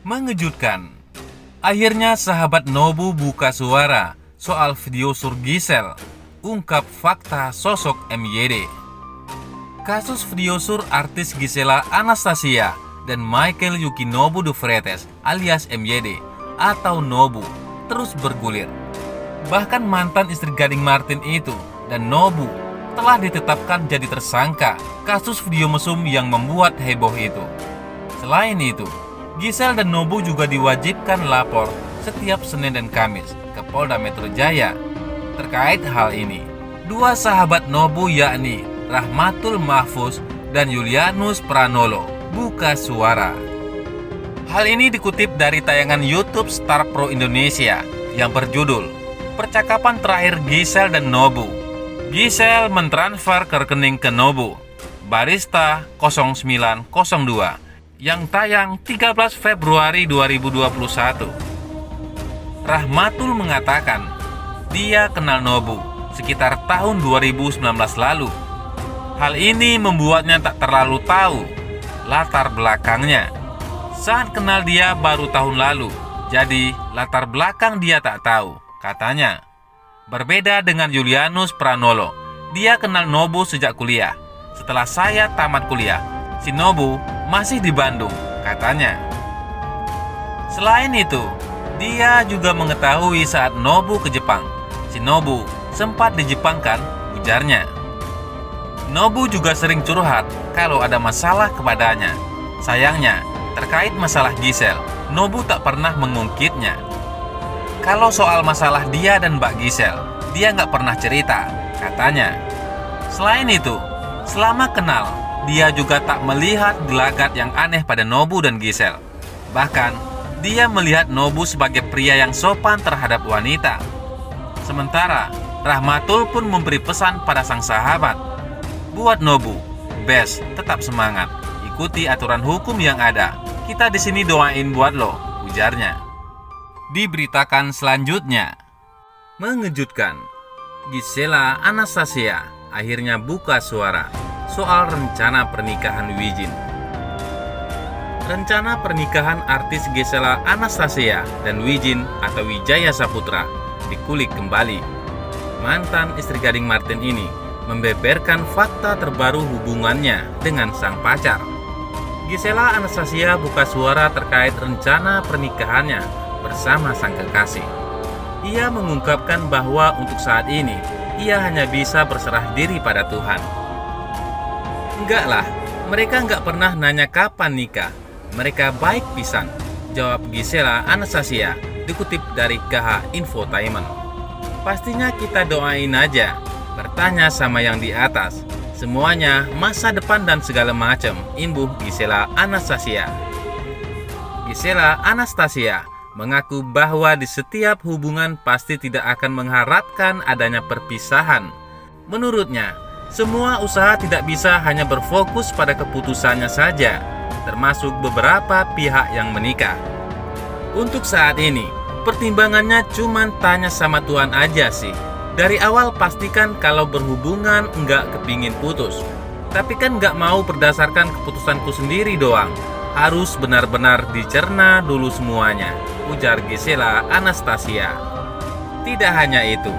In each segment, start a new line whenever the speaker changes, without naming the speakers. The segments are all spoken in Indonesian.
Mengejutkan. Akhirnya sahabat Nobu buka suara soal video sur Giselle, ungkap fakta sosok MYD. Kasus video sur artis Gisela Anastasia dan Michael Yukinobu de Freitas alias MYD atau Nobu terus bergulir. Bahkan mantan istri Gading Martin itu dan Nobu telah ditetapkan jadi tersangka kasus video mesum yang membuat heboh itu. Selain itu, Giselle dan Nobu juga diwajibkan lapor setiap Senin dan Kamis ke Polda Metro Jaya. Terkait hal ini, dua sahabat Nobu yakni Rahmatul Mahfuz dan Julianus Pranolo buka suara. Hal ini dikutip dari tayangan YouTube Star Pro Indonesia yang berjudul Percakapan Terakhir Giselle dan Nobu. Giselle mentransfer ke rekening ke Nobu Barista 0902 yang tayang 13 Februari 2021. Rahmatul mengatakan dia kenal Nobu sekitar tahun 2019 lalu. Hal ini membuatnya tak terlalu tahu latar belakangnya. Saat kenal dia baru tahun lalu, jadi latar belakang dia tak tahu, katanya. Berbeda dengan Julianus Pranolo, dia kenal Nobu sejak kuliah. Setelah saya tamat kuliah, si Nobu masih di Bandung, katanya. Selain itu, dia juga mengetahui saat Nobu ke Jepang. Si Nobu sempat di Jepang kan, ujarnya. Nobu juga sering curhat kalau ada masalah kepadanya. Sayangnya, terkait masalah Giselle, Nobu tak pernah mengungkitnya. Kalau soal masalah dia dan Mbak Giselle, dia nggak pernah cerita, katanya. Selain itu, selama kenal, dia juga tak melihat gelagat yang aneh pada Nobu dan Giselle. Bahkan, dia melihat Nobu sebagai pria yang sopan terhadap wanita. Sementara, Rahmatul pun memberi pesan pada sang sahabat. Buat Nobu, best, tetap semangat. Ikuti aturan hukum yang ada. Kita di sini doain buat lo, ujarnya. Diberitakan selanjutnya. Mengejutkan. Gisela Anastasia akhirnya buka suara soal rencana pernikahan Wijin. Rencana pernikahan artis Gisela Anastasia dan Wijin atau Wijaya Saputra dikulik kembali. Mantan istri Gading Martin ini membeberkan fakta terbaru hubungannya dengan sang pacar. Gisela Anastasia buka suara terkait rencana pernikahannya bersama sang kekasih. Ia mengungkapkan bahwa untuk saat ini ia hanya bisa berserah diri pada Tuhan. Enggak lah, mereka enggak pernah nanya kapan nikah. Mereka baik pisan, jawab Gisela Anastasia, dikutip dari KH Infotainment. Pastinya kita doain aja, bertanya sama yang di atas. Semuanya masa depan dan segala macam, imbuh Gisela Anastasia. Gisela Anastasia mengaku bahwa di setiap hubungan pasti tidak akan mengharapkan adanya perpisahan. Menurutnya, semua usaha tidak bisa hanya berfokus pada keputusannya saja, termasuk beberapa pihak yang menikah. Untuk saat ini, pertimbangannya cuma tanya sama Tuhan aja sih. Dari awal pastikan kalau berhubungan enggak kepingin putus. Tapi kan enggak mau berdasarkan keputusanku sendiri doang. Harus benar-benar dicerna dulu semuanya, ujar Gisela Anastasia. Tidak hanya itu,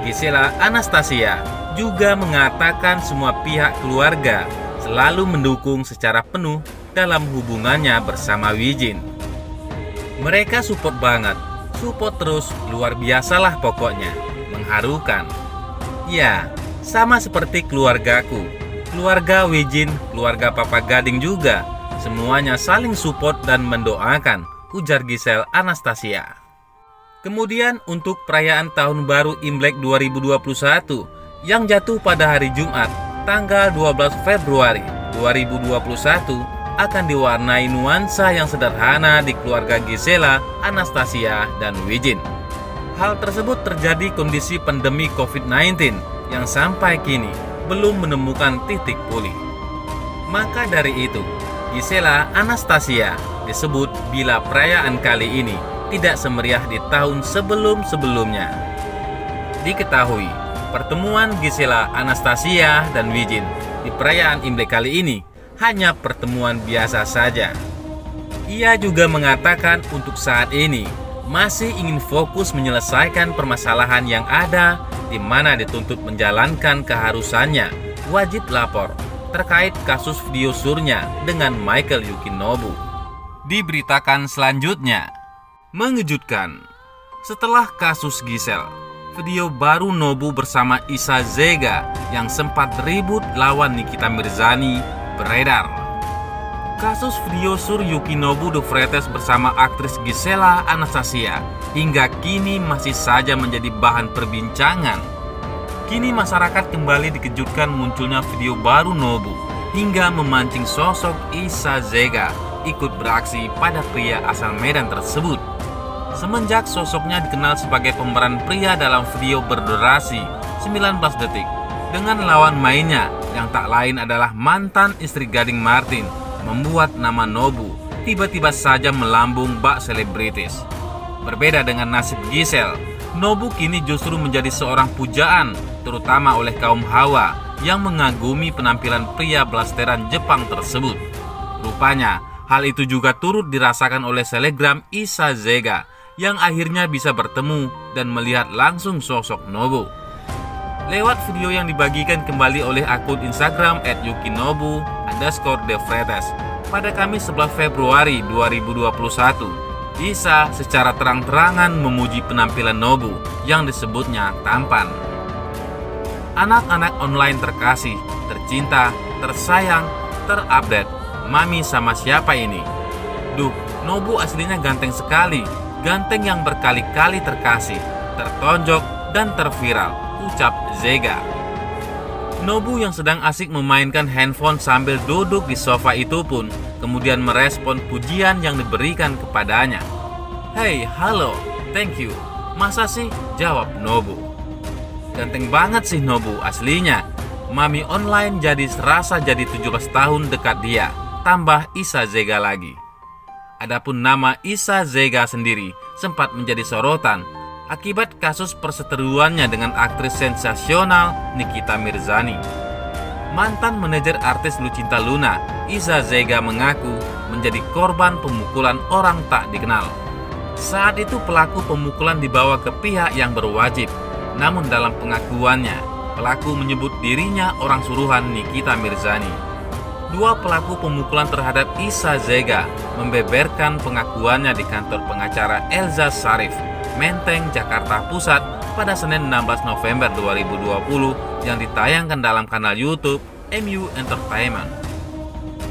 Gisela Anastasia juga mengatakan semua pihak keluarga selalu mendukung secara penuh dalam hubungannya bersama Wijin. Mereka support banget, support terus, luar biasalah pokoknya, mengharukan. Ya, sama seperti keluargaku, keluarga Wijin, keluarga Papa Gading juga. Semuanya saling support dan mendoakan, ujar Giselle Anastasia. Kemudian untuk perayaan Tahun Baru Imlek 2021 yang jatuh pada hari Jumat, tanggal 12 Februari 2021 akan diwarnai nuansa yang sederhana di keluarga Gisela Anastasia dan Wijin. Hal tersebut terjadi kondisi pandemi COVID-19 yang sampai kini belum menemukan titik pulih. Maka dari itu, Gisela Anastasia disebut bila perayaan kali ini tidak semeriah di tahun sebelum-sebelumnya. Diketahui, pertemuan Gisela Anastasia dan Wijin di perayaan Imlek kali ini hanya pertemuan biasa saja. Ia juga mengatakan untuk saat ini masih ingin fokus menyelesaikan permasalahan yang ada, di mana dituntut menjalankan keharusannya wajib lapor terkait kasus video surnya dengan Michael Yukinobu. Diberitakan selanjutnya, mengejutkan. Setelah kasus Giselle, video baru Nobu bersama Isa Zega yang sempat ribut lawan Nikita Mirzani beredar. Kasus video sur Yukinobu de Freitas bersama aktris Gisela Anastasia hingga kini masih saja menjadi bahan perbincangan. Kini masyarakat kembali dikejutkan munculnya video baru Nobu hingga memancing sosok Isa Zega ikut beraksi pada pria asal Medan tersebut. Semenjak sosoknya dikenal sebagai pemeran pria dalam video berdurasi 19 detik dengan lawan mainnya yang tak lain adalah mantan istri Gading Martin, membuat nama Nobu tiba-tiba saja melambung bak selebritis. Berbeda dengan nasib Giselle, Nobu kini justru menjadi seorang pujaan, terutama oleh kaum hawa yang mengagumi penampilan pria blasteran Jepang tersebut. Rupanya, hal itu juga turut dirasakan oleh selebgram Isa Zega yang akhirnya bisa bertemu dan melihat langsung sosok Nobu. Lewat video yang dibagikan kembali oleh akun Instagram @yukinobu_defreitas pada Kamis 11 Februari 2021, Isa secara terang-terangan memuji penampilan Nobu yang disebutnya tampan. Anak-anak online terkasih, tercinta, tersayang, terupdate, mami sama siapa ini? Duh, Nobu aslinya ganteng sekali, ganteng yang berkali-kali terkasih, tertonjok, dan terviral, ucap Zega. Nobu yang sedang asik memainkan handphone sambil duduk di sofa itu pun kemudian merespon pujian yang diberikan kepadanya. "Hey, halo, thank you. Masa sih?" jawab Nobu. "Ganteng banget sih Nobu aslinya. Mami online jadi serasa jadi 17 tahun dekat dia," tambah Isa Zega lagi. Adapun nama Isa Zega sendiri sempat menjadi sorotan akibat kasus perseteruannya dengan aktris sensasional Nikita Mirzani. Mantan manajer artis Lucinta Luna, Isa Zega mengaku menjadi korban pemukulan orang tak dikenal. Saat itu pelaku pemukulan dibawa ke pihak yang berwajib, namun dalam pengakuannya, pelaku menyebut dirinya orang suruhan Nikita Mirzani. Dua pelaku pemukulan terhadap Isa Zega membeberkan pengakuannya di kantor pengacara Elza Sharif, Menteng, Jakarta Pusat pada Senin 16 November 2020 yang ditayangkan dalam kanal YouTube MU Entertainment.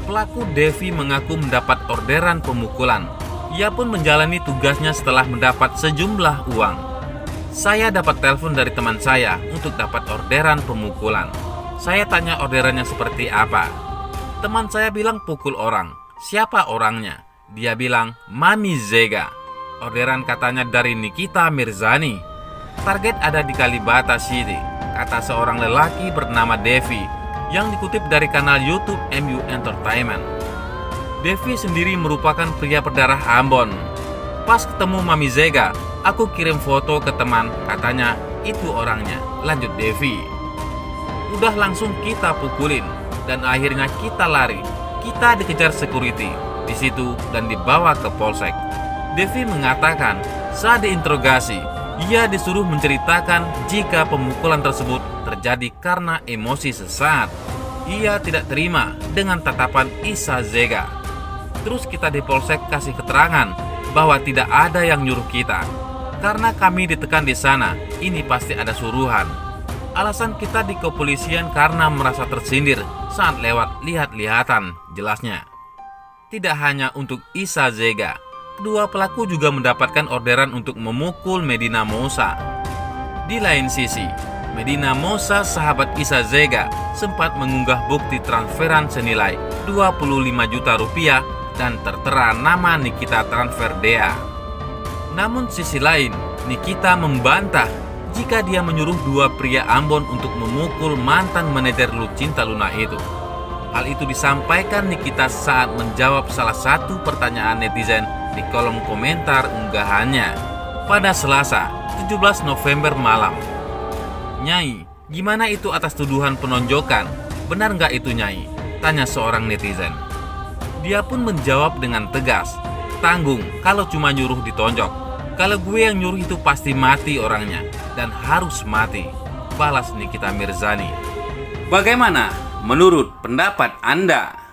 Pelaku Devi mengaku mendapat orderan pemukulan. Ia pun menjalani tugasnya setelah mendapat sejumlah uang. "Saya dapat telepon dari teman saya untuk dapat orderan pemukulan. Saya tanya orderannya seperti apa. Teman saya bilang pukul orang. Siapa orangnya? Dia bilang Mami Zega. Orderan katanya dari Nikita Mirzani. Target ada di Kalibata City," kata seorang lelaki bernama Devi yang dikutip dari kanal YouTube MU Entertainment. Devi sendiri merupakan pria berdarah Ambon. "Pas ketemu Mami Zega, aku kirim foto ke teman, katanya itu orangnya," lanjut Devi. "Udah langsung kita pukulin dan akhirnya kita lari. Kita dikejar security di situ dan dibawa ke polsek." Devi mengatakan saat diinterogasi, ia disuruh menceritakan jika pemukulan tersebut terjadi karena emosi sesaat. Ia tidak terima dengan tatapan Isa Zega. "Terus kita di polsek kasih keterangan bahwa tidak ada yang nyuruh kita. Karena kami ditekan di sana, ini pasti ada suruhan. Alasan kita di kepolisian karena merasa tersindir saat lewat lihat-lihatan," jelasnya. Tidak hanya untuk Isa Zega, kedua pelaku juga mendapatkan orderan untuk memukul Medina Mosa. Di lain sisi, Medina Mosa, sahabat Isa Zega, sempat mengunggah bukti transferan senilai 25 juta rupiah dan tertera nama Nikita Transfer Dea. Namun sisi lain, Nikita membantah jika dia menyuruh dua pria Ambon untuk memukul mantan manajer Lucinta Luna itu. Hal itu disampaikan Nikita saat menjawab salah satu pertanyaan netizen di kolom komentar unggahannya pada Selasa 17 November malam. "Nyai, gimana itu atas tuduhan penonjokan? Benar nggak itu Nyai?" tanya seorang netizen. Dia pun menjawab dengan tegas tanggung kalau cuma nyuruh ditonjok. Kalau gue yang nyuruh itu pasti mati orangnya, dan harus mati, balas Nikita Mirzani. Bagaimana menurut pendapat Anda?